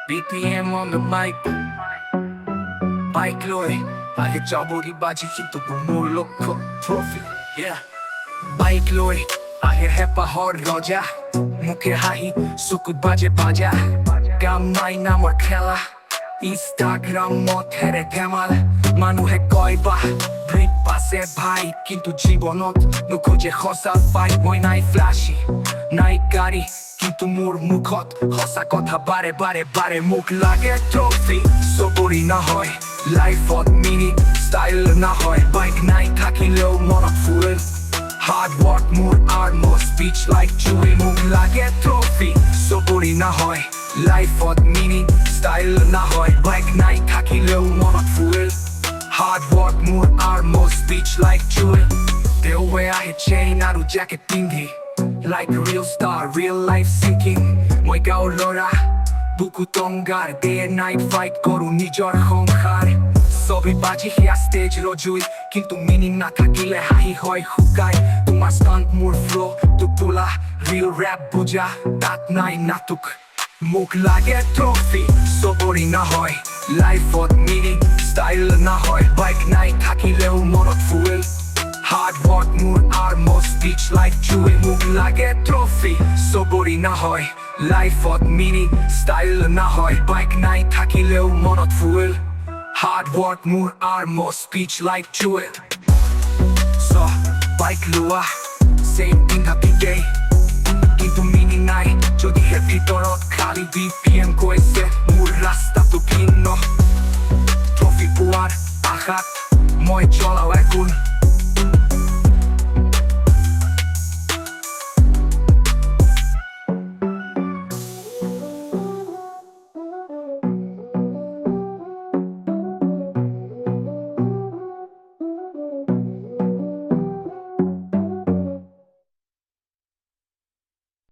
BPM on the mic Bike লয় আগে চাবরি বাজি কিন্তু কোনো লক্ষ্য ট্রফি বাইক লয় আগে হেপা হর রজা মুখে হাহি সুকুত বাজে বাজা গাম নাই নামৰ খেলা ইনষ্টাগ্ৰাম মত হেৰে ধেমাল মানুহে কয় বাহ ব্ৰেক পাছে ভাই কিন্তু জীৱনত নোখোজে সঁচা পাই মই নাই ফ্লাশি নাই গাড়ী কিন্তু মোৰ মুখত সঁচা কথা বাৰে বাৰে বাৰে মোক লাগে ট্ৰফি চবৰি নহয় লাইফত মিনি ষ্টাইল নহয় বাইক নাই থাকিলেও মনত ফুল হাৰ্ড ৱৰ্ক মোৰ আৰ্মো স্পীচ লাইক জুই মোক লাগে ট্ৰফি চবৰি নহয় লাইফত মিনি ষ্টাইল নহয় বাইক নাই থাকিলেও মনত ফুল হাৰ্ড ৱৰ্ক মোৰ আৰ্মো স্পীচ লাইক জুই দেওৱে আহে চেইন আৰু জেকেট পিন্ধি Like a real star, real life sinking মই গাঁৱৰ ল'ৰা বুকু টংগাৰ day and night fight কৰোঁ নিজৰ সংসাৰ ছবি বাজি সেয়া ষ্টেজ ৰজুই কিন্তু মিনিং নাথাকিলে হাঁহি হয় শুকাই তোমাৰ ষ্টাণ্ট মোৰ ফ্ল' টোপোলা real rap বুজা তাত নাই নাটক মোক লাগে ট্ৰফি চবৰি নহয় লাইফত মিনিং ষ্টাইল নহয় বাইক নাই থাকিলেও মনত ফুল Hard work মোৰ আৰ্মো স্পীচ লাইক জুই মোক লাগে ট্ৰফি চবৰি নহয় লাইফত মিনি ষ্টাইল নহয় বাইক নাই থাকিলেও মনত ফুল Hard work মোৰ আৰ্মো স্পীচ লাইক জুই বাইক লোৱা চেইন পিন্ধা পিন্ধে কিন্তু মিনি নাই যদিহে ভিতৰত খালি BPM